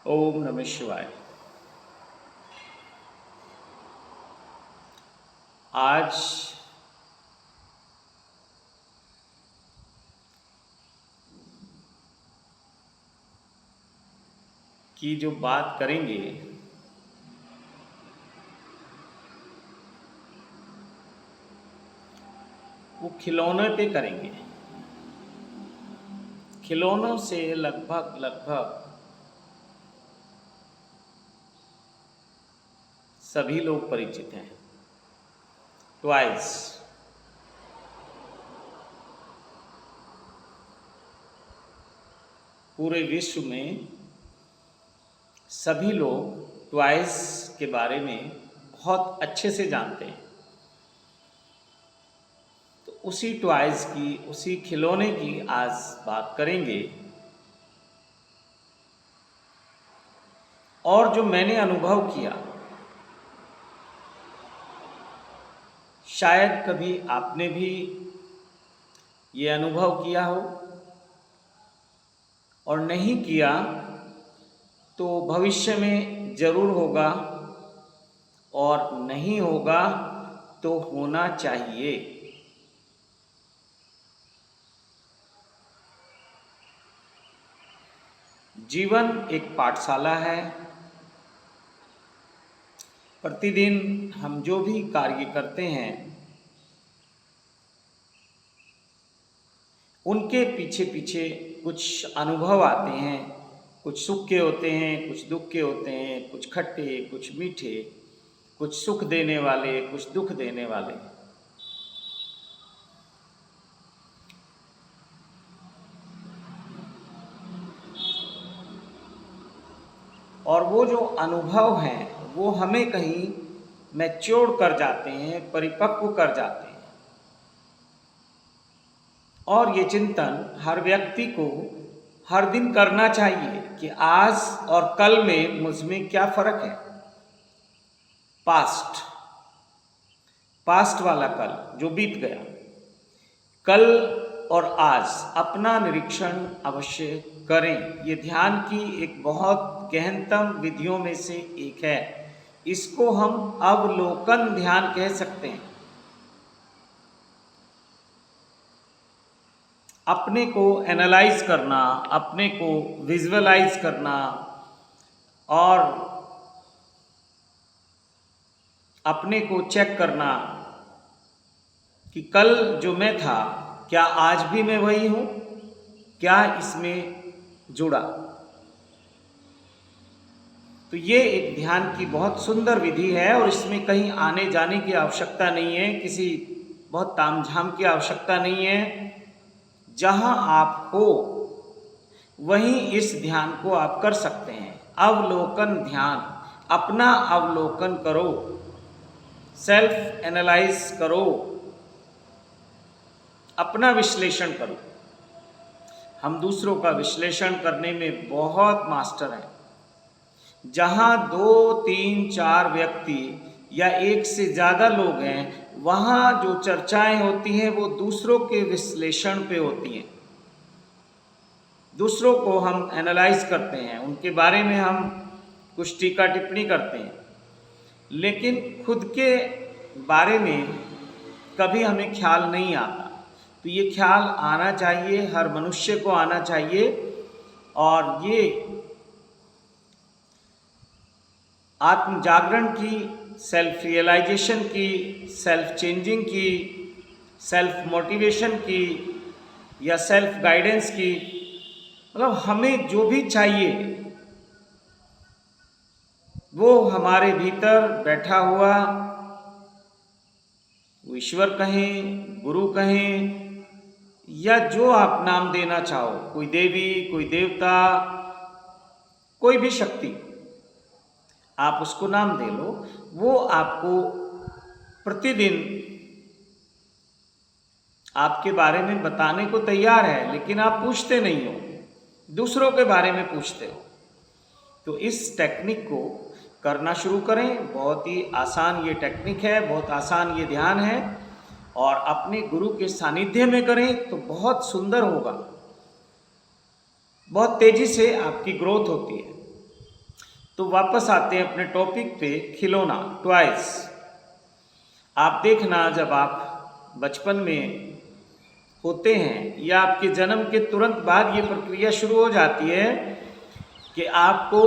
ओम नमः शिवाय। आज की जो बात करेंगे वो खिलौने पे करेंगे। खिलौनों से लगभग लगभग सभी लोग परिचित हैं। टॉयज, पूरे विश्व में सभी लोग टॉयज के बारे में बहुत अच्छे से जानते हैं। तो उसी टॉयज की, उसी खिलौने की आज बात करेंगे। और जो मैंने अनुभव किया, शायद कभी आपने भी ये अनुभव किया हो, और नहीं किया तो भविष्य में ज़रूर होगा, और नहीं होगा तो होना चाहिए। जीवन एक पाठशाला है। प्रतिदिन हम जो भी कार्य करते हैं उनके पीछे पीछे कुछ अनुभव आते हैं। कुछ सुख के होते हैं, कुछ दुख के होते हैं, कुछ खट्टे, कुछ मीठे, कुछ सुख देने वाले, कुछ दुख देने वाले। और वो जो अनुभव हैं वो हमें कहीं मैच्योर कर जाते हैं, परिपक्व कर जाते हैं। और ये चिंतन हर व्यक्ति को हर दिन करना चाहिए कि आज और कल में मुझमें क्या फर्क है। पास्ट वाला कल जो बीत गया, कल और आज अपना निरीक्षण अवश्य करें। ये ध्यान की एक बहुत गहनतम विधियों में से एक है। इसको हम अवलोकन ध्यान कह सकते हैं। अपने को एनालाइज करना, अपने को विजुअलाइज करना, और अपने को चेक करना कि कल जो मैं था क्या आज भी मैं वही हूँ, क्या इसमें जुड़ा। तो ये एक ध्यान की बहुत सुंदर विधि है, और इसमें कहीं आने जाने की आवश्यकता नहीं है, किसी बहुत तामझाम की आवश्यकता नहीं है। जहाँ आप हो वहीं इस ध्यान को आप कर सकते हैं। अवलोकन ध्यान, अपना अवलोकन करो, सेल्फ एनालाइज करो, अपना विश्लेषण करो। हम दूसरों का विश्लेषण करने में बहुत मास्टर हैं। जहाँ 2, 3, 4 व्यक्ति या एक से ज़्यादा लोग हैं, वहाँ जो चर्चाएं होती हैं वो दूसरों के विश्लेषण पे होती हैं। दूसरों को हम एनालाइज करते हैं, उनके बारे में हम कुछ टीका टिप्पणी करते हैं, लेकिन खुद के बारे में कभी हमें ख्याल नहीं आता। तो ये ख्याल आना चाहिए, हर मनुष्य को आना चाहिए। और ये आत्म जागरण की, सेल्फ रियलाइजेशन की, सेल्फ चेंजिंग की, सेल्फ मोटिवेशन की, या सेल्फ गाइडेंस की, मतलब हमें जो भी चाहिए वो हमारे भीतर बैठा हुआ, ईश्वर कहें, गुरु कहें, या जो आप नाम देना चाहो, कोई देवी, कोई देवता, कोई भी शक्ति, आप उसको नाम दे लो। वो आपको प्रतिदिन आपके बारे में बताने को तैयार है, लेकिन आप पूछते नहीं हो, दूसरों के बारे में पूछते हो। तो इस टेक्निक को करना शुरू करें। बहुत ही आसान ये टेक्निक है, बहुत आसान ये ध्यान है, और अपने गुरु के सानिध्य में करें तो बहुत सुंदर होगा। बहुत तेजी से आपकी ग्रोथ होती है। तो वापस आते हैं अपने टॉपिक पे, खिलौना, टॉयज। आप देखना, जब आप बचपन में होते हैं या आपके जन्म के तुरंत बाद ये प्रक्रिया शुरू हो जाती है कि आपको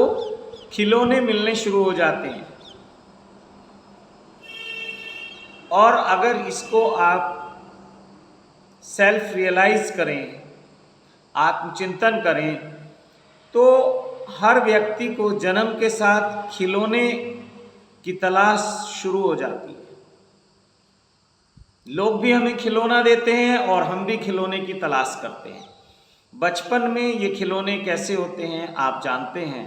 खिलौने मिलने शुरू हो जाते हैं। और अगर इसको आप सेल्फ रियलाइज करें, आत्मचिंतन करें, तो हर व्यक्ति को जन्म के साथ खिलौने की तलाश शुरू हो जाती है। लोग भी हमें खिलौना देते हैं और हम भी खिलौने की तलाश करते हैं। बचपन में ये खिलौने कैसे होते हैं आप जानते हैं।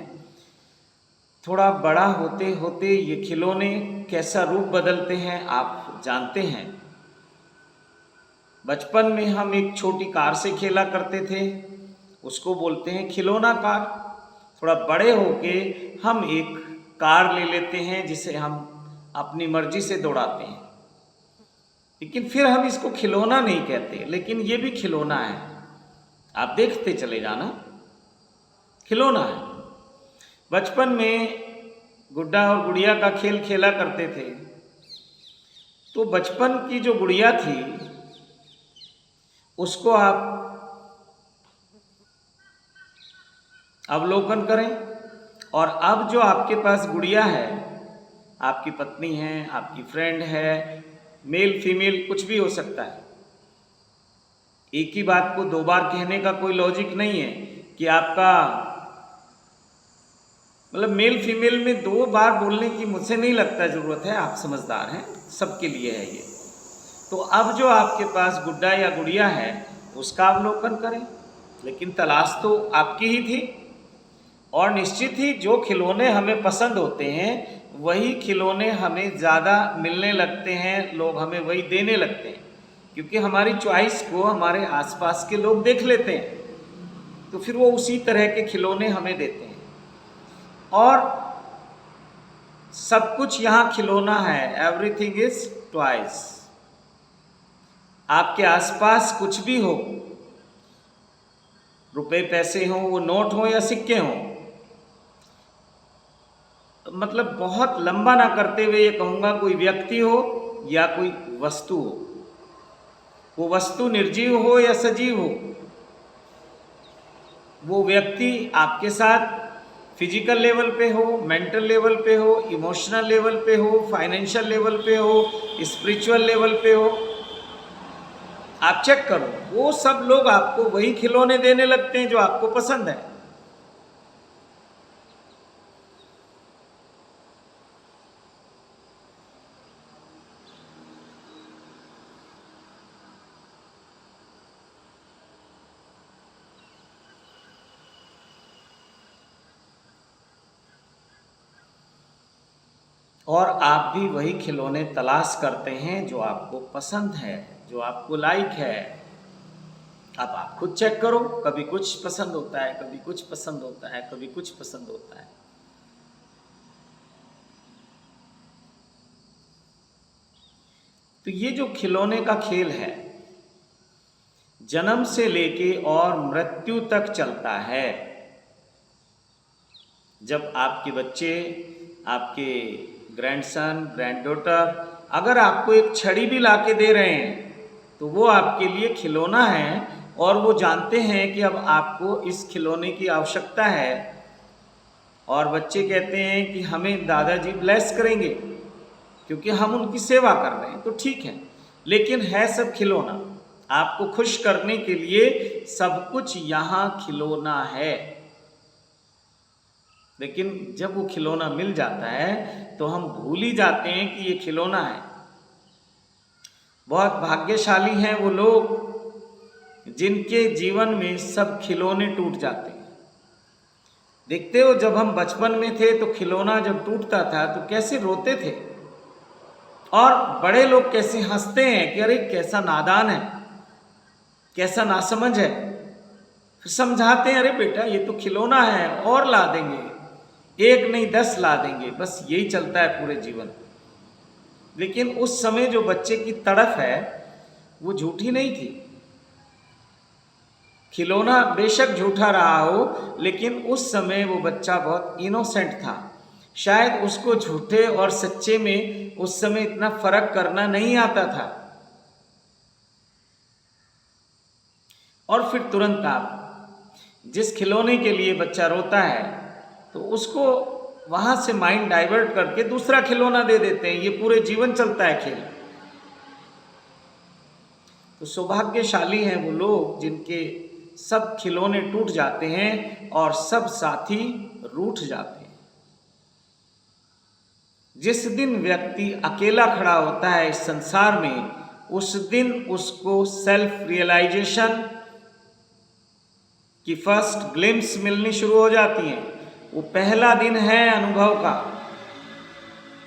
थोड़ा बड़ा होते होते ये खिलौने कैसा रूप बदलते हैं आप जानते हैं। बचपन में हम एक छोटी कार से खेला करते थे, उसको बोलते हैं खिलौना कार। थोड़ा बड़े होके हम एक कार ले लेते हैं जिसे हम अपनी मर्जी से दौड़ाते हैं, लेकिन फिर हम इसको खिलौना नहीं कहते, लेकिन ये भी खिलौना है। आप देखते चले जाना, खिलौना है। बचपन में गुड्डा और गुड़िया का खेल खेला करते थे, तो बचपन की जो गुड़िया थी उसको आप अवलोकन करें, और अब जो आपके पास गुड़िया है, आपकी पत्नी है, आपकी फ्रेंड है, मेल फीमेल कुछ भी हो सकता है। एक ही बात को दो बार कहने का कोई लॉजिक नहीं है कि आपका मतलब मेल फीमेल में दो बार बोलने की मुझे नहीं लगता ज़रूरत है, आप समझदार हैं, सबके लिए है ये। तो अब जो आपके पास गुड्डा या गुड़िया है उसका अवलोकन करें, लेकिन तलाश तो आपकी ही थी। और निश्चित ही जो खिलौने हमें पसंद होते हैं वही खिलौने हमें ज़्यादा मिलने लगते हैं, लोग हमें वही देने लगते हैं, क्योंकि हमारी चॉइस को हमारे आसपास के लोग देख लेते हैं, तो फिर वो उसी तरह के खिलौने हमें देते हैं। और सब कुछ यहाँ खिलौना है, एवरीथिंग इज टॉयज। आपके आसपास कुछ भी हो, रुपए पैसे हो, वो नोट हो या सिक्के हो, मतलब बहुत लंबा ना करते हुए ये कहूँगा, कोई व्यक्ति हो या कोई वस्तु हो, वो वस्तु निर्जीव हो या सजीव हो, वो व्यक्ति आपके साथ फिजिकल लेवल पे हो, मेंटल लेवल पे हो, इमोशनल लेवल पे हो, फाइनेंशियल लेवल पे हो, स्पिरिचुअल लेवल पे हो, आप चेक करो, वो सब लोग आपको वही खिलौने देने लगते हैं जो आपको पसंद है। और आप भी वही खिलौने तलाश करते हैं जो आपको पसंद है, जो आपको लाइक है। अब आप खुद चेक करो, कभी कुछ पसंद होता है, कभी कुछ पसंद होता है, कभी कुछ पसंद होता है। तो ये जो खिलौने का खेल है, जन्म से लेके और मृत्यु तक चलता है। जब आपके बच्चे, आपके ग्रैंडसन, ग्रैंडडॉटर अगर आपको एक छड़ी भी ला के दे रहे हैं तो वो आपके लिए खिलौना है, और वो जानते हैं कि अब आपको इस खिलौने की आवश्यकता है। और बच्चे कहते हैं कि हमें दादाजी ब्लेस करेंगे क्योंकि हम उनकी सेवा कर रहे हैं, तो ठीक है, लेकिन है सब खिलौना। आपको खुश करने के लिए सब कुछ यहाँ खिलौना है। लेकिन जब वो खिलौना मिल जाता है तो हम भूल ही जाते हैं कि ये खिलौना है। बहुत भाग्यशाली हैं वो लोग जिनके जीवन में सब खिलौने टूट जाते हैं। देखते हो, जब हम बचपन में थे तो खिलौना जब टूटता था तो कैसे रोते थे, और बड़े लोग कैसे हंसते हैं कि अरे कैसा नादान है, कैसा नासमझ है। फिर समझाते हैं, अरे बेटा ये तो खिलौना है, और ला देंगे, एक नहीं 10 ला देंगे, बस यही चलता है पूरे जीवन। लेकिन उस समय जो बच्चे की तड़फ है वो झूठी नहीं थी। खिलौना बेशक झूठा रहा हो, लेकिन उस समय वो बच्चा बहुत इनोसेंट था, शायद उसको झूठे और सच्चे में उस समय इतना फर्क करना नहीं आता था। और फिर तुरंत आप जिस खिलौने के लिए बच्चा रोता है तो उसको वहां से माइंड डाइवर्ट करके दूसरा खिलौना दे देते हैं। ये पूरे जीवन चलता है खेल। तो सौभाग्यशाली हैं वो लोग जिनके सब खिलौने टूट जाते हैं और सब साथी रूठ जाते हैं। जिस दिन व्यक्ति अकेला खड़ा होता है इस संसार में, उस दिन उसको सेल्फ रियलाइजेशन की फर्स्ट ग्लिम्स मिलनी शुरू हो जाती हैं। वो पहला दिन है अनुभव का।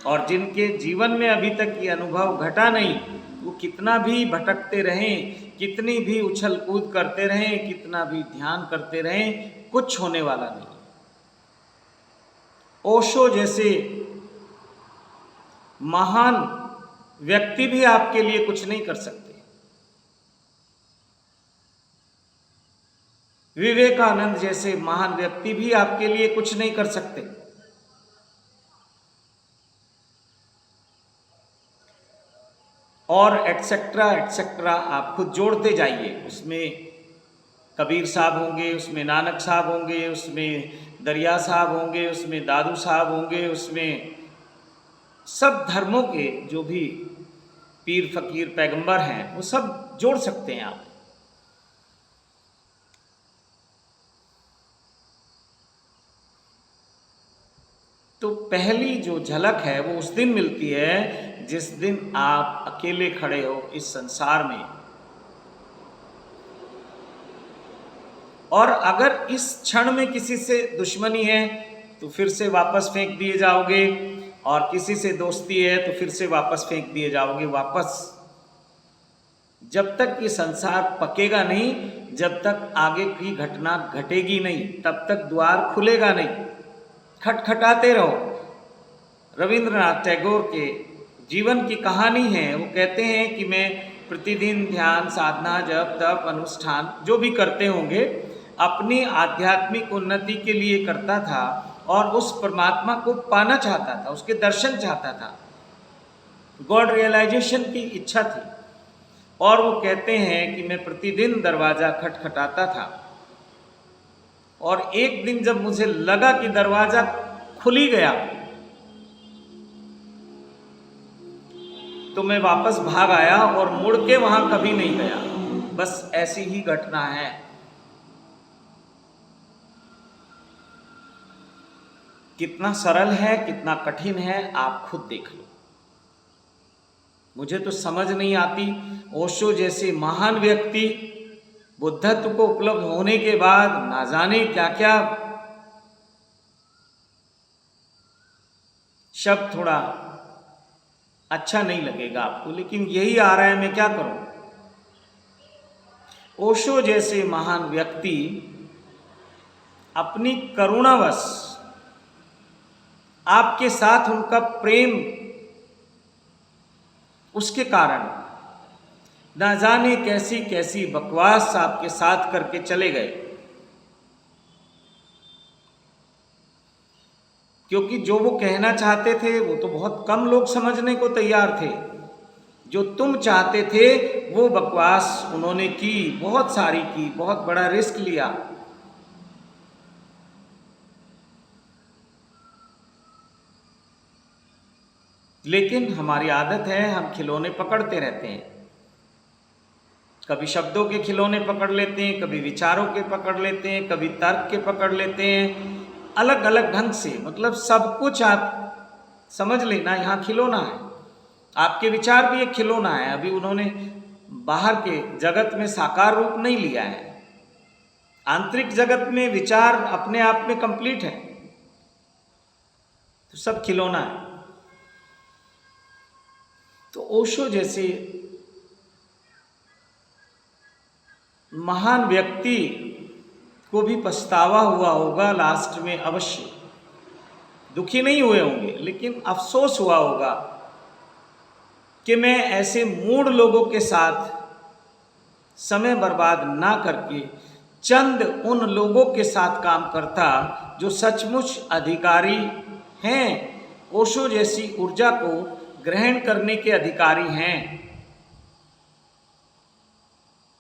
और जिनके जीवन में अभी तक ये अनुभव घटा नहीं, वो कितना भी भटकते रहें, कितनी भी उछल कूद करते रहें, कितना भी ध्यान करते रहें, कुछ होने वाला नहीं। ओशो जैसे महान व्यक्ति भी आपके लिए कुछ नहीं कर सकते। विवेकानंद जैसे महान व्यक्ति भी आपके लिए कुछ नहीं कर सकते। और एटसेट्रा एटसेट्रा आप खुद जोड़ते जाइए। उसमें कबीर साहब होंगे, उसमें नानक साहब होंगे, उसमें दरिया साहब होंगे, उसमें दादू साहब होंगे, उसमें सब धर्मों के जो भी पीर फकीर पैगंबर हैं वो सब जोड़ सकते हैं आप। तो पहली जो झलक है वो उस दिन मिलती है जिस दिन आप अकेले खड़े हो इस संसार में। और अगर इस क्षण में किसी से दुश्मनी है तो फिर से वापस फेंक दिए जाओगे, और किसी से दोस्ती है तो फिर से वापस फेंक दिए जाओगे। वापस जब तक ये संसार पकेगा नहीं, जब तक आगे की घटना घटेगी नहीं, तब तक द्वार खुलेगा नहीं। खटखटाते रहो। रविंद्रनाथ टैगोर के जीवन की कहानी है। वो कहते हैं कि मैं प्रतिदिन ध्यान, साधना, जप, तप, अनुष्ठान जो भी करते होंगे अपनी आध्यात्मिक उन्नति के लिए करता था और उस परमात्मा को पाना चाहता था, उसके दर्शन चाहता था, गॉड रियलाइजेशन की इच्छा थी। और वो कहते हैं कि मैं प्रतिदिन दरवाजा खटखटाता था और एक दिन जब मुझे लगा कि दरवाजा खुल ही गया तो मैं वापस भाग आया और मुड़ के वहां कभी नहीं गया। बस ऐसी ही घटना है। कितना सरल है, कितना कठिन है, आप खुद देख लो। मुझे तो समझ नहीं आती। ओशो जैसे महान व्यक्ति बुद्धत्व को उपलब्ध होने के बाद ना जाने क्या क्या शब्द, थोड़ा अच्छा नहीं लगेगा आपको, लेकिन यही आ रहा है, मैं क्या करूं। ओशो जैसे महान व्यक्ति अपनी करुणावश, आपके साथ उनका प्रेम, उसके कारण ना जाने कैसी कैसी बकवास आपके साथ करके चले गए। क्योंकि जो वो कहना चाहते थे वो तो बहुत कम लोग समझने को तैयार थे। जो तुम चाहते थे वो बकवास उन्होंने की, बहुत सारी की, बहुत बड़ा रिस्क लिया। लेकिन हमारी आदत है, हम खिलौने पकड़ते रहते हैं। कभी शब्दों के खिलौने पकड़ लेते हैं, कभी विचारों के पकड़ लेते हैं, कभी तर्क के पकड़ लेते हैं, अलग अलग ढंग से। मतलब सब कुछ आप समझ लेना यहाँ खिलौना है। आपके विचार भी एक खिलौना है। अभी उन्होंने बाहर के जगत में साकार रूप नहीं लिया है। आंतरिक जगत में विचार अपने आप में कंप्लीट है, तो सब खिलौना है। तो ओशो जैसे महान व्यक्ति को भी पछतावा हुआ होगा लास्ट में, अवश्य। दुखी नहीं हुए होंगे, लेकिन अफसोस हुआ होगा कि मैं ऐसे मूढ़ लोगों के साथ समय बर्बाद ना करके चंद उन लोगों के साथ काम करता जो सचमुच अधिकारी हैं, ओशो जैसी ऊर्जा को ग्रहण करने के अधिकारी हैं।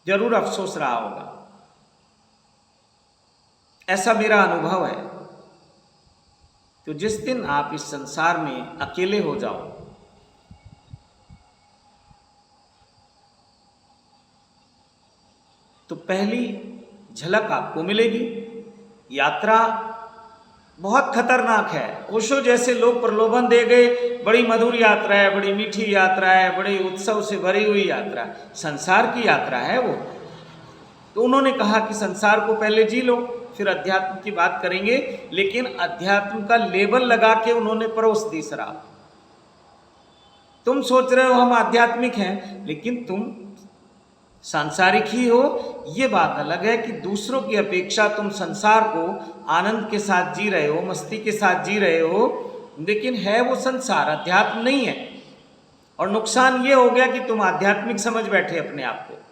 जरूर अफसोस रहा होगा, ऐसा मेरा अनुभव है। तो जिस दिन आप इस संसार में अकेले हो जाओ, तो पहली झलक आपको मिलेगी। यात्रा बहुत खतरनाक है। ओशो जैसे लोग प्रलोभन दे गए, बड़ी मधुर यात्रा है, बड़ी मीठी यात्रा है, बड़ी उत्सव से भरी हुई यात्रा है, संसार की यात्रा है वो। तो उन्होंने कहा कि संसार को पहले जी लो, फिर अध्यात्म की बात करेंगे। लेकिन अध्यात्म का लेबल लगा के उन्होंने परोस दी शराब। तुम सोच रहे हो हम आध्यात्मिक हैं, लेकिन तुम सांसारिक ही हो। ये बात अलग है कि दूसरों की अपेक्षा तुम संसार को आनंद के साथ जी रहे हो, मस्ती के साथ जी रहे हो, लेकिन है वो संसार, अध्यात्म नहीं है। और नुकसान ये हो गया कि तुम आध्यात्मिक समझ बैठे अपने आप को।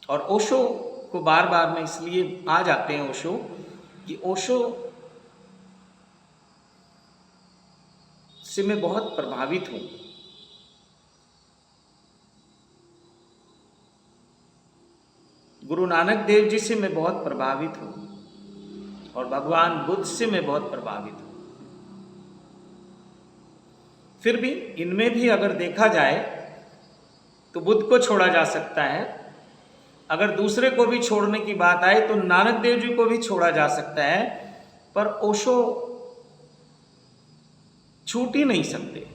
और ओशो को बार बार में इसलिए आ जाते हैं ओशो, कि ओशो से मैं बहुत प्रभावित हूं। गुरु नानक देव जी से मैं बहुत प्रभावित हूं, और भगवान बुद्ध से मैं बहुत प्रभावित हूं। फिर भी इनमें भी अगर देखा जाए तो बुद्ध को छोड़ा जा सकता है, अगर दूसरे को भी छोड़ने की बात आए तो नानक देव जी को भी छोड़ा जा सकता है, पर ओशो छूट ही नहीं सकते।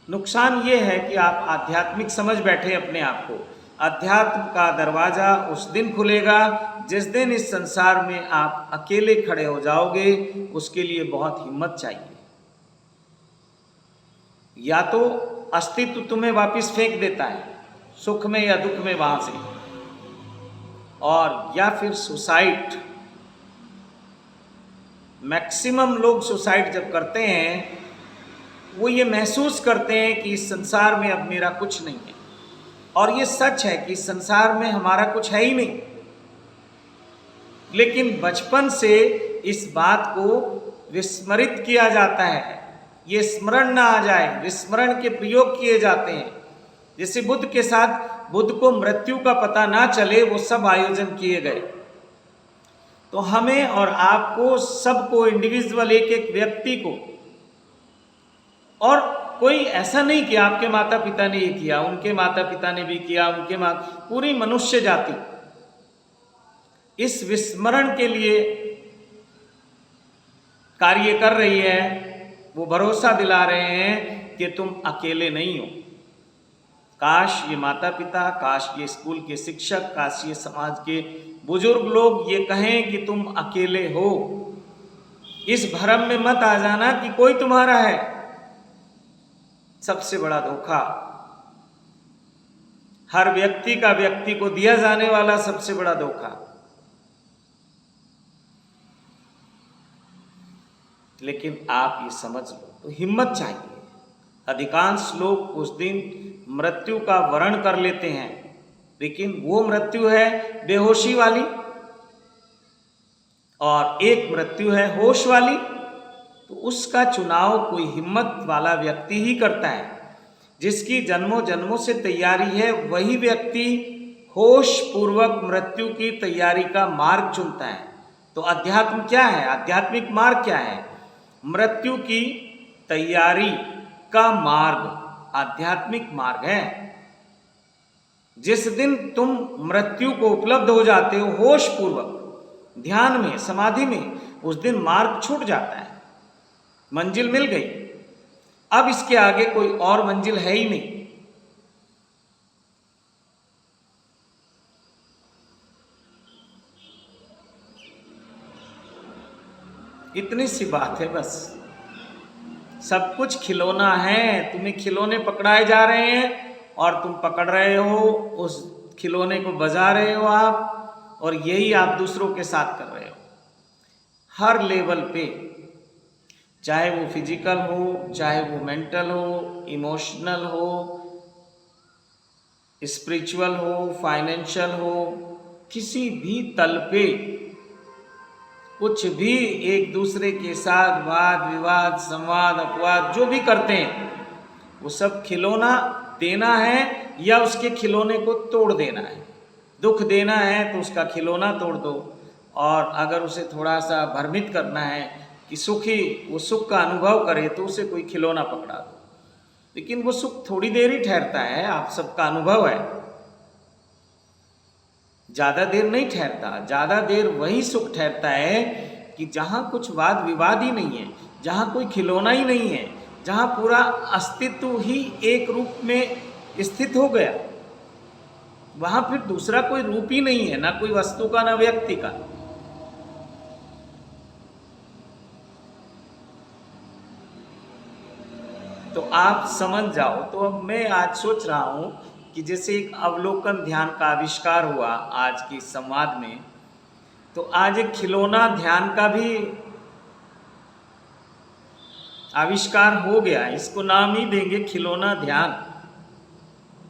नुकसान ये है कि आप आध्यात्मिक समझ बैठे अपने आप को। अध्यात्म का दरवाजा उस दिन खुलेगा जिस दिन इस संसार में आप अकेले खड़े हो जाओगे। उसके लिए बहुत हिम्मत चाहिए। या तो अस्तित्व तुम्हें वापस फेंक देता है, सुख में या दुख में वहां से, और या फिर सुसाइड। मैक्सिमम लोग सुसाइड जब करते हैं वो ये महसूस करते हैं कि इस संसार में अब मेरा कुछ नहीं है। और ये सच है कि इस संसार में हमारा कुछ है ही नहीं, लेकिन बचपन से इस बात को विस्मरित किया जाता है। ये स्मरण ना आ जाए, विस्मरण के प्रयोग किए जाते हैं। जैसे बुद्ध के साथ, बुद्ध को मृत्यु का पता ना चले, वो सब आयोजन किए गए। तो हमें और आपको, सबको, इंडिविजुअल, एक एक व्यक्ति को, और कोई ऐसा नहीं कि आपके माता पिता ने ये किया, उनके माता पिता ने भी किया, उनके पूरी मनुष्य जाति इस विस्मरण के लिए कार्य कर रही है। वो भरोसा दिला रहे हैं कि तुम अकेले नहीं हो। काश ये माता पिता, काश ये स्कूल के शिक्षक, काश ये समाज के बुजुर्ग लोग ये कहें कि तुम अकेले हो। इस भ्रम में मत आ जाना कि कोई तुम्हारा है। सबसे बड़ा धोखा, हर व्यक्ति का व्यक्ति को दिया जाने वाला सबसे बड़ा धोखा। लेकिन आप ये समझ लो, तो हिम्मत चाहिए। अधिकांश लोग उस दिन मृत्यु का वर्ण कर लेते हैं, लेकिन वो मृत्यु है बेहोशी वाली, और एक मृत्यु है होश वाली। तो उसका चुनाव कोई हिम्मत वाला व्यक्ति ही करता है। जिसकी जन्मों जन्मों से तैयारी है, वही व्यक्ति होश पूर्वक मृत्यु की तैयारी का मार्ग चुनता है। तो अध्यात्म क्या है? आध्यात्मिक मार्ग क्या है? मृत्यु की तैयारी का मार्ग आध्यात्मिक मार्ग है। जिस दिन तुम मृत्यु को उपलब्ध हो जाते हो होश पूर्वक, ध्यान में, समाधि में, उस दिन मार्ग छूट जाता है, मंजिल मिल गई। अब इसके आगे कोई और मंजिल है ही नहीं। इतनी सी बात है बस। सब कुछ खिलौना है, तुम्हें खिलौने पकड़ाए जा रहे हैं और तुम पकड़ रहे हो, उस खिलौने को बजा रहे हो आप, और यही आप दूसरों के साथ कर रहे हो। हर लेवल पे चाहे वो फिजिकल हो, चाहे वो मेंटल हो, इमोशनल हो, स्पिरिचुअल हो, फाइनेंशियल हो, किसी भी तल पे कुछ भी एक दूसरे के साथ वाद विवाद, संवाद, अपवाद जो भी करते हैं, वो सब खिलौना देना है या उसके खिलौने को तोड़ देना है। दुख देना है तो उसका खिलौना तोड़ दो, और अगर उसे थोड़ा सा भ्रमित करना है कि सुखी वो सुख का अनुभव करे तो उसे कोई खिलौना पकड़ा दो। लेकिन वो सुख थोड़ी देर ही ठहरता है, आप सबका अनुभव है, ज़्यादा देर नहीं ठहरता। ज़्यादा देर वही सुख ठहरता है कि जहाँ कुछ वाद विवाद ही नहीं है, जहाँ कोई खिलौना ही नहीं है, जहाँ पूरा अस्तित्व ही एक रूप में स्थित हो गया। वहाँ फिर दूसरा कोई रूप ही नहीं है, ना कोई वस्तु का ना व्यक्ति का। तो आप समझ जाओ। तो अब मैं आज सोच रहा हूँ कि जैसे एक अवलोकन ध्यान का आविष्कार हुआ आज के संवाद में, तो आज एक खिलौना ध्यान का भी आविष्कार हो गया। इसको नाम ही देंगे खिलौना ध्यान।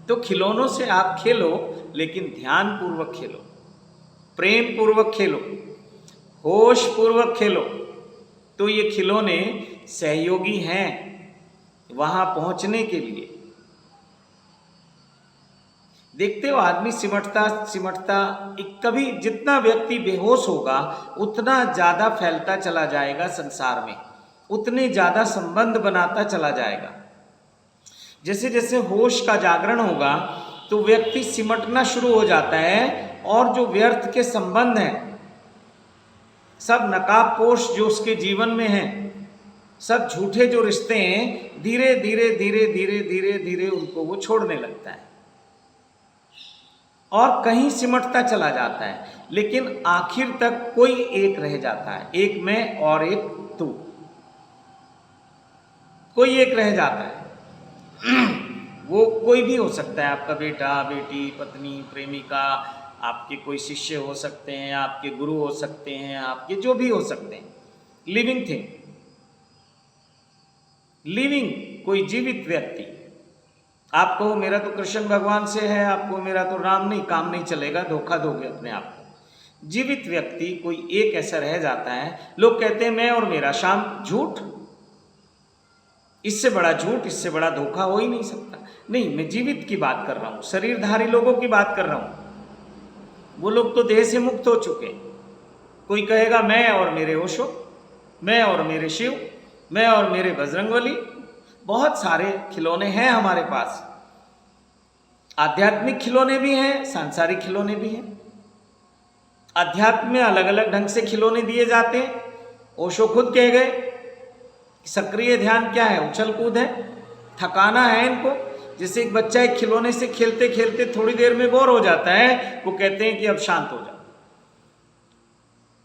तो खिलौनों से आप खेलो, लेकिन ध्यान पूर्वक खेलो, प्रेम पूर्वक खेलो, होश पूर्वक खेलो। तो ये खिलौने सहयोगी हैं वहां पहुंचने के लिए। देखते हो आदमी सिमटता सिमटता एक कभी जितना व्यक्ति बेहोश होगा उतना ज़्यादा फैलता चला जाएगा संसार में, उतने ज़्यादा संबंध बनाता चला जाएगा। जैसे जैसे होश का जागरण होगा तो व्यक्ति सिमटना शुरू हो जाता है, और जो व्यर्थ के संबंध हैं, सब नकाबपोश जो उसके जीवन में हैं, सब झूठे जो रिश्ते हैं, धीरे धीरे धीरे धीरे धीरे धीरे उनको वो छोड़ने लगता है और कहीं सिमटता चला जाता है। लेकिन आखिर तक कोई एक रह जाता है, एक मैं और एक तू, कोई एक रह जाता है। वो कोई भी हो सकता है, आपका बेटा, बेटी, पत्नी, प्रेमिका, आपके कोई शिष्य हो सकते हैं, आपके गुरु हो सकते हैं, आपके जो भी हो सकते हैं, लिविंग थिंग, लिविंग, कोई जीवित व्यक्ति। आप कहो मेरा तो कृष्ण भगवान से है, आपको मेरा तो राम, नहीं, काम नहीं चलेगा, धोखा दोगे अपने आप को। जीवित व्यक्ति कोई एक ऐसा रह जाता है। लोग कहते हैं मैं और मेरा शाम, झूठ, इससे बड़ा झूठ, इससे बड़ा धोखा हो ही नहीं सकता। नहीं, मैं जीवित की बात कर रहा हूं, शरीरधारी लोगों की बात कर रहा हूं। वो लोग तो देह से मुक्त हो चुके। कोई कहेगा मैं और मेरे ओशो, मैं और मेरे शिव, मैं और मेरे बजरंगबली। बहुत सारे खिलौने हैं हमारे पास, आध्यात्मिक खिलौने भी हैं, सांसारिक खिलौने भी हैं। अध्यात्म में अलग अलग ढंग से खिलौने दिए जाते हैं। ओशो खुद कह गए, सक्रिय ध्यान क्या है? उछल कूद है, थकाना है इनको। जैसे एक बच्चा एक खिलौने से खेलते खेलते थोड़ी देर में बोर हो जाता है, वो कहते हैं कि अब शांत हो जाओ।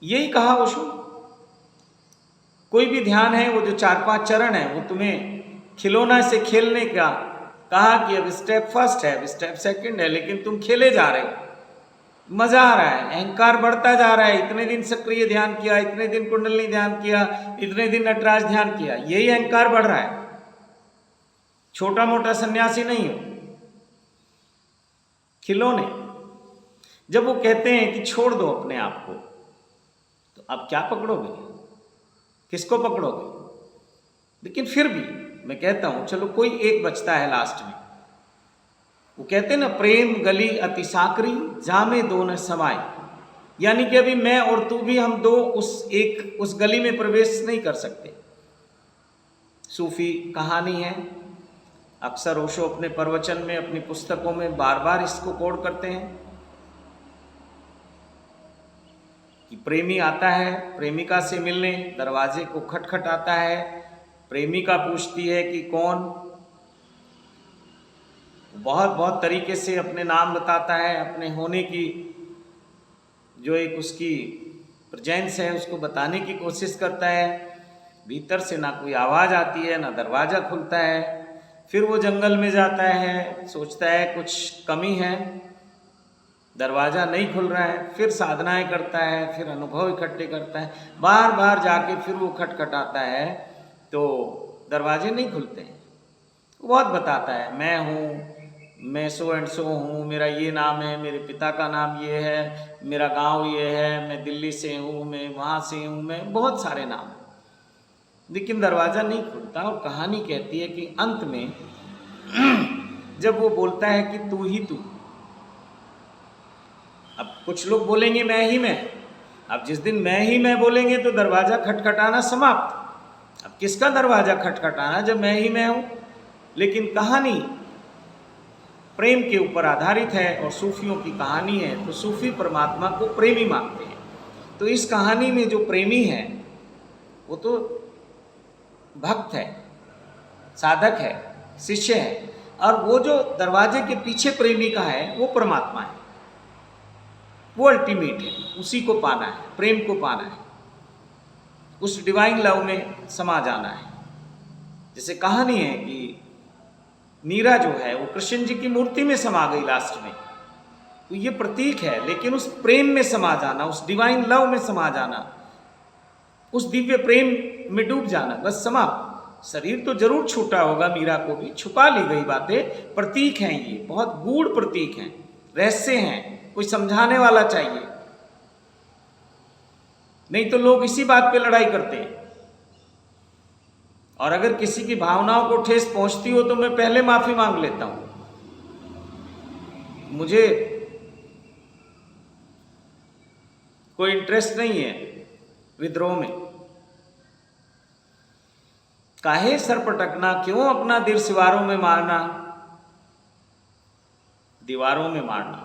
यही कहा ओशो। कोई भी ध्यान है, वो जो 4-5 चरण है, वो तुम्हें खिलौना से खेलने का कहा कि अब स्टेप फर्स्ट है, अब स्टेप सेकंड है, लेकिन तुम खेले जा रहे हो, मजा आ रहा है, अहंकार बढ़ता जा रहा है। इतने दिन सक्रिय ध्यान किया, इतने दिन कुंडली ध्यान किया, इतने दिन नटराज ध्यान किया, यही अहंकार बढ़ रहा है। छोटा मोटा सन्यासी नहीं हो। खिलौने जब वो कहते हैं कि छोड़ दो अपने आप को, तो अब क्या पकड़ोगे? किसको पकड़ोगे? लेकिन फिर भी मैं कहता हूं चलो कोई एक बचता है लास्ट में। वो कहते हैं ना, प्रेम गली अति साकरी, जामे दो न समाए। यानी कि अभी मैं और तू भी, हम दो उस गली में प्रवेश नहीं कर सकते। सूफी कहानी है, अक्सर ओशो अपने प्रवचन में, अपनी पुस्तकों में बार बार इसको कोड करते हैं कि प्रेमी आता है प्रेमिका से मिलने, दरवाजे को खटखटाता है, प्रेमिका पूछती है कि कौन, बहुत बहुत तरीके से अपने नाम बताता है, अपने होने की जो एक उसकी प्रेजेंस है उसको बताने की कोशिश करता है। भीतर से ना कोई आवाज़ आती है, ना दरवाज़ा खुलता है। फिर वो जंगल में जाता है, सोचता है कुछ कमी है, दरवाज़ा नहीं खुल रहा है। फिर साधनाएं करता है, फिर अनुभव इकट्ठे करता है, बार बार जाके फिर वो खटखटाता है, तो दरवाजे नहीं खुलते हैं। वो बहुत बताता है, मैं हूँ, मैं सो एंड सो हूँ, मेरा ये नाम है, मेरे पिता का नाम ये है, मेरा गांव ये है, मैं दिल्ली से हूँ, मैं वहाँ से हूँ, मैं बहुत सारे नाम हैं, लेकिन दरवाज़ा नहीं खुलता। और कहानी कहती है कि अंत में जब वो बोलता है कि तू ही तू, अब कुछ लोग बोलेंगे मैं ही मैं, अब जिस दिन मैं ही मैं बोलेंगे तो दरवाज़ा खटखटाना समाप्त। अब किसका दरवाज़ा खटखटाना जब मैं ही मैं हूँ। लेकिन कहानी प्रेम के ऊपर आधारित है और सूफियों की कहानी है, तो सूफी परमात्मा को प्रेमी मानते हैं। तो इस कहानी में जो प्रेमी है वो तो भक्त है, साधक है, शिष्य है, और वो जो दरवाजे के पीछे प्रेमी का है वो परमात्मा है, वो अल्टीमेट है, उसी को पाना है, प्रेम को पाना है, उस डिवाइन लव में समा जाना है। जैसे कहानी है कि मीरा जो है वो कृष्ण जी की मूर्ति में समा गई लास्ट में, तो ये प्रतीक है, लेकिन उस प्रेम में समा जाना, उस डिवाइन लव में समा जाना, उस दिव्य प्रेम में डूब जाना, बस समाप्त। शरीर तो जरूर छूटा होगा, मीरा को भी छुपा ली गई बातें, प्रतीक हैं, ये बहुत गूढ़ प्रतीक हैं, रहस्य हैं, कोई समझाने वाला चाहिए, नहीं तो लोग इसी बात पे लड़ाई करते हैं। और अगर किसी की भावनाओं को ठेस पहुंचती हो तो मैं पहले माफी मांग लेता हूं, मुझे कोई इंटरेस्ट नहीं है विद्रोह में। काहे सर पटकना, क्यों अपना दिल सिवारों में मारना, दीवारों में मारना,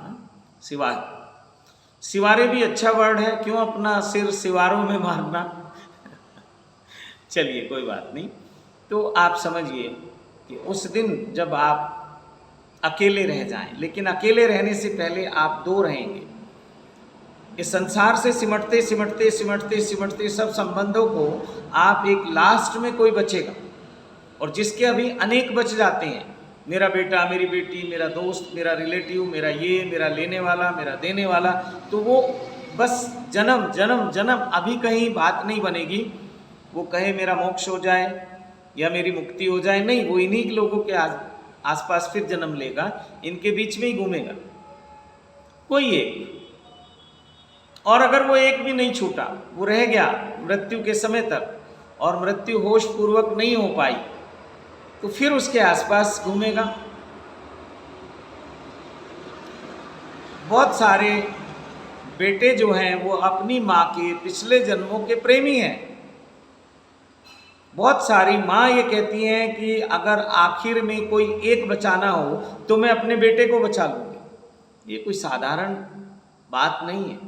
सिवारे भी अच्छा वर्ड है, क्यों अपना सिर सिवारों में मारना। चलिए कोई बात नहीं। तो आप समझिए कि उस दिन जब आप अकेले रह जाएं, लेकिन अकेले रहने से पहले आप दो रहेंगे। इस संसार से सिमटते सिमटते सिमटते सिमटते सब संबंधों को आप एक लास्ट में कोई बचेगा, और जिसके अभी अनेक बच जाते हैं, मेरा बेटा, मेरी बेटी, मेरा दोस्त, मेरा रिलेटिव, मेरा ये, मेरा लेने वाला, मेरा देने वाला, तो वो बस जन्म जन्म जन्म अभी कहीं बात नहीं बनेगी, वो कहे मेरा मोक्ष हो जाए या मेरी मुक्ति हो जाए, नहीं, वो इन्हीं लोगों के आसपास फिर जन्म लेगा, इनके बीच में ही घूमेगा कोई एक। और अगर वो एक भी नहीं छूटा, वो रह गया मृत्यु के समय तक, और मृत्यु होश पूर्वक नहीं हो पाई, तो फिर उसके आसपास घूमेगा। बहुत सारे बेटे जो हैं वो अपनी माँ के पिछले जन्मों के प्रेमी हैं। बहुत सारी माँ ये कहती हैं कि अगर आखिर में कोई एक बचाना हो तो मैं अपने बेटे को बचा लूँगी। ये कोई साधारण बात नहीं है।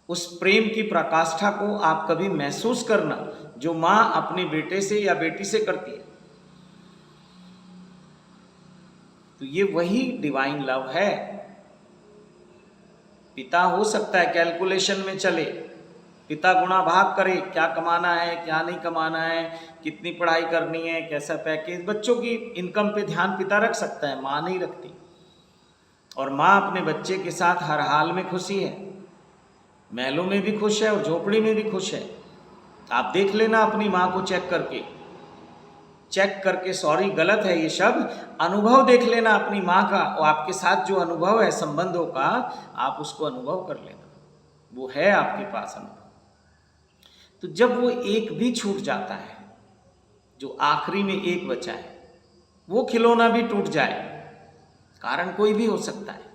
उस प्रेम की प्रकाष्ठा को आप कभी महसूस करना जो माँ अपने बेटे से या बेटी से करती है। तो ये वही डिवाइन लव है। पिता हो सकता है कैलकुलेशन में चले, पिता गुणा भाग करे, क्या कमाना है क्या नहीं कमाना है, कितनी पढ़ाई करनी है, कैसा पैकेज, बच्चों की इनकम पे ध्यान पिता रख सकता है, माँ नहीं रखती। और माँ अपने बच्चे के साथ हर हाल में खुशी है, महलों में भी खुश है और झोपड़ी में भी खुश है। आप देख लेना अपनी माँ को चेक करके, सॉरी गलत है ये शब्द, अनुभव देख लेना अपनी माँ का, और आपके साथ जो अनुभव है संबंधों का, आप उसको अनुभव कर लेना, वो है आपके पास अनुभव। तो जब वो एक भी छूट जाता है, जो आखिरी में एक बचा है, वो खिलौना भी टूट जाए, कारण कोई भी हो सकता है,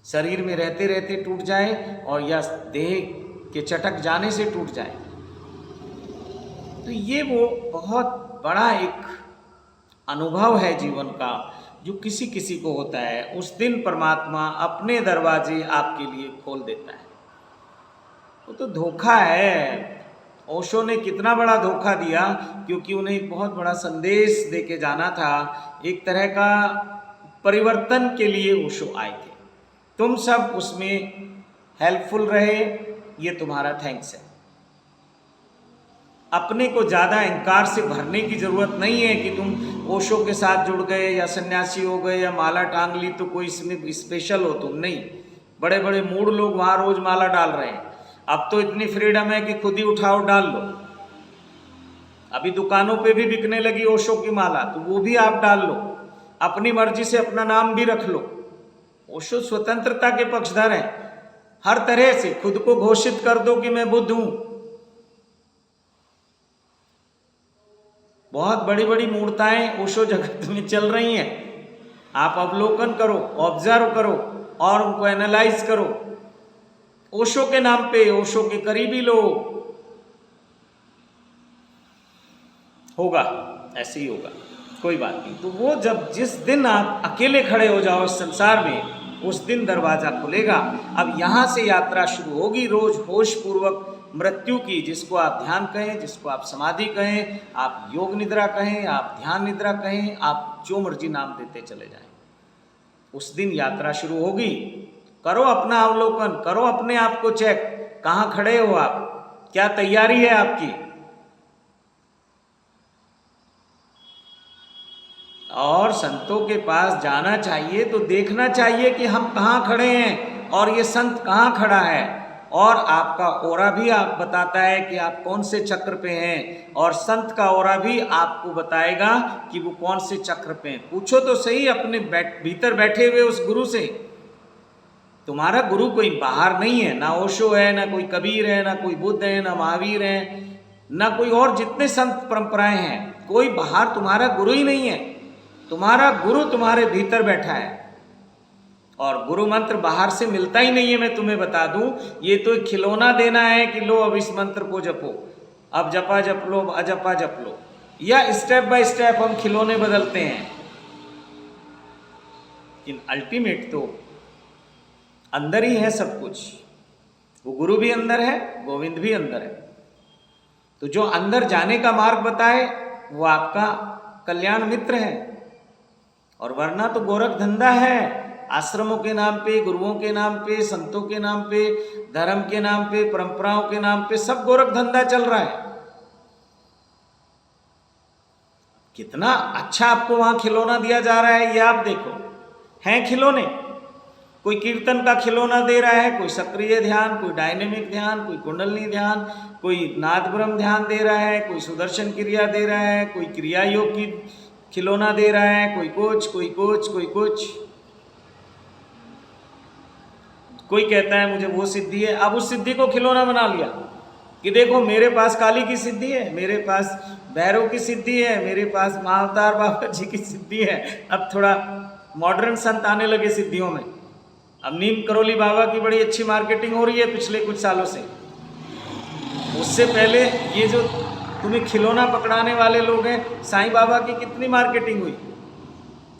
शरीर में रहते रहते टूट जाए और या देह के चटक जाने से टूट जाए, तो ये वो बहुत बड़ा एक अनुभव है जीवन का जो किसी किसी को होता है। उस दिन परमात्मा अपने दरवाजे आपके लिए खोल देता है। वो तो धोखा है। ओशो ने कितना बड़ा धोखा दिया, क्योंकि उन्हें एक बहुत बड़ा संदेश देके जाना था, एक तरह का परिवर्तन के लिए ओशो आए थे। तुम सब उसमें हेल्पफुल रहे, ये तुम्हारा थैंक्स है। अपने को ज़्यादा अहंकार से भरने की ज़रूरत नहीं है कि तुम ओशो के साथ जुड़ गए या सन्यासी हो गए या माला टांग ली तो कोई इसमें स्पेशल हो तुम, नहीं। बड़े बड़े मूड लोग वहाँ रोज़ माला डाल रहे हैं। अब तो इतनी फ्रीडम है कि खुद ही उठाओ डाल लो, अभी दुकानों पे भी बिकने लगी ओशो की माला, तो वो भी आप डाल लो, अपनी मर्जी से अपना नाम भी रख लो। ओशो स्वतंत्रता के पक्षधर हैं, हर तरह से खुद को घोषित कर दो कि मैं बुद्ध हूं। बहुत बड़ी बड़ी मूर्ताएं ओशो जगत में चल रही हैं, आप अवलोकन करो, ऑब्जर्व करो और उनको एनालाइज करो। ओशो के नाम पे ओशो के करीबी लोग, होगा ऐसे ही होगा, कोई बात नहीं। तो वो जब जिस दिन आप अकेले खड़े हो जाओ इस संसार में, उस दिन दरवाजा खुलेगा। अब यहां से यात्रा शुरू होगी रोज होश पूर्वक मृत्यु की, जिसको आप ध्यान कहें, जिसको आप समाधि कहें, आप योग निद्रा कहें, आप ध्यान निद्रा कहें, आप जो मर्जी नाम देते चले जाएं। उस दिन यात्रा शुरू होगी। करो अपना अवलोकन, करो अपने आप को चेक, कहां खड़े हो आप, क्या तैयारी है आपकी। और संतों के पास जाना चाहिए तो देखना चाहिए कि हम कहाँ खड़े हैं और ये संत कहाँ खड़ा है। और आपका ओरा भी आप बताता है कि आप कौन से चक्र पे हैं, और संत का ओरा भी आपको बताएगा कि वो कौन से चक्र पे हैं। पूछो तो सही अपने भीतर बैठे हुए उस गुरु से। तुम्हारा गुरु कोई बाहर नहीं है, ना ओशो है, ना कोई कबीर है, ना कोई बुद्ध है, ना महावीर है, ना कोई और जितने संत परंपराएं हैं, कोई बाहर तुम्हारा गुरु ही नहीं है। तुम्हारा गुरु तुम्हारे भीतर बैठा है। और गुरु मंत्र बाहर से मिलता ही नहीं है, मैं तुम्हें बता दूं। ये तो एक खिलौना देना है कि लो अब इस मंत्र को जपो, अब जपा जप लो, अजपा जप लो, या स्टेप बाय स्टेप हम खिलौने बदलते हैं। लेकिन अल्टीमेट तो अंदर ही है सब कुछ। वो गुरु भी अंदर है, गोविंद भी अंदर है। तो जो अंदर जाने का मार्ग बताए वो आपका कल्याण मित्र है। और वरना तो गोरख धंधा है, आश्रमों के नाम पे, गुरुओं के नाम पे, संतों के नाम पे, धर्म के नाम पे, परंपराओं के नाम पे सब गोरख धंधा चल रहा है। कितना अच्छा आपको वहां खिलौना दिया जा रहा है, ये आप देखो। हैं खिलौने, कोई कीर्तन का खिलौना दे रहा है, कोई सक्रिय ध्यान, कोई डायनेमिक ध्यान, कोई कुंडलनी ध्यान, कोई नाद ब्रह्म ध्यान दे रहा है, कोई सुदर्शन क्रिया दे रहा है, कोई क्रिया योग की खिलौना दे रहा है, कोई कुछ कोई कुछ कोई कुछ। कोई कहता है मुझे वो सिद्धि है, अब उस सिद्धि को खिलौना बना लिया कि देखो मेरे पास काली की सिद्धि है, मेरे पास भैरव की सिद्धि है, मेरे पास महाअवतार बाबा जी की सिद्धि है। अब थोड़ा मॉडर्न संत आने लगे सिद्धियों में। अब नीम करोली बाबा की बड़ी अच्छी मार्केटिंग हो रही है पिछले कुछ सालों से। उससे पहले ये जो तुम्हें खिलौना पकड़ाने वाले लोग हैं, साईं बाबा की कितनी मार्केटिंग हुई,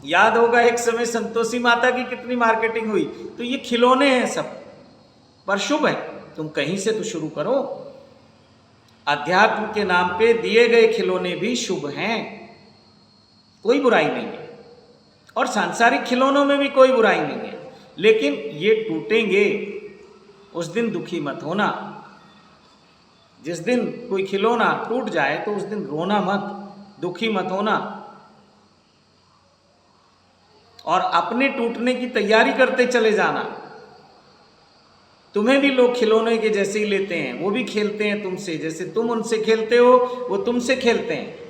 याद होगा एक समय संतोषी माता की कितनी मार्केटिंग हुई। तो ये खिलौने हैं सब, पर शुभ है। तुम कहीं से तो शुरू करो। अध्यात्म के नाम पे दिए गए खिलौने भी शुभ हैं, कोई बुराई नहीं है। और सांसारिक खिलौनों में भी कोई बुराई नहीं है, लेकिन ये टूटेंगे, उस दिन दुखी मत होना। जिस दिन कोई खिलौना टूट जाए तो उस दिन रोना मत, दुखी मत होना, और अपने टूटने की तैयारी करते चले जाना। तुम्हें भी लोग खिलौने के जैसे ही लेते हैं, वो भी खेलते हैं तुमसे, जैसे तुम उनसे खेलते हो वो तुमसे खेलते हैं।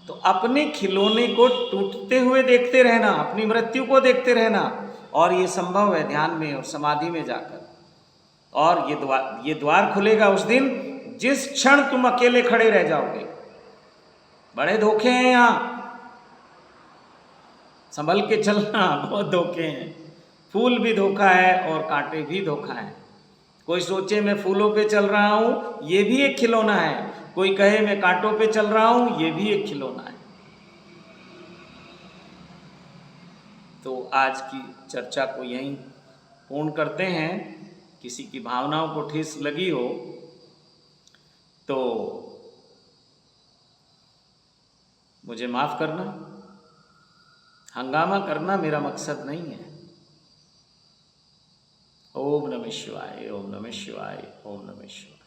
तो अपने खिलौने को टूटते हुए देखते रहना, अपनी मृत्यु को देखते रहना, और ये संभव है ध्यान में और समाधि में जाकर। और ये द्वार खुलेगा उस दिन जिस क्षण तुम अकेले खड़े रह जाओगे। बड़े धोखे हैं यहाँ, संभल के चलना, बहुत धोखे हैं। फूल भी धोखा है और कांटे भी धोखा है। कोई सोचे मैं फूलों पे चल रहा हूं, ये भी एक खिलौना है। कोई कहे मैं कांटों पे चल रहा हूं, ये भी एक खिलौना है। तो आज की चर्चा को यहीं पूर्ण करते हैं। किसी की भावनाओं को ठेस लगी हो तो मुझे माफ करना। हंगामा करना मेरा मकसद नहीं है। ओम नमः शिवाय, ओम नमः शिवाय, ओम नमः शिवाय।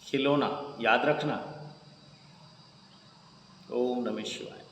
खिलौना याद रखना। ओम नमः शिवाय।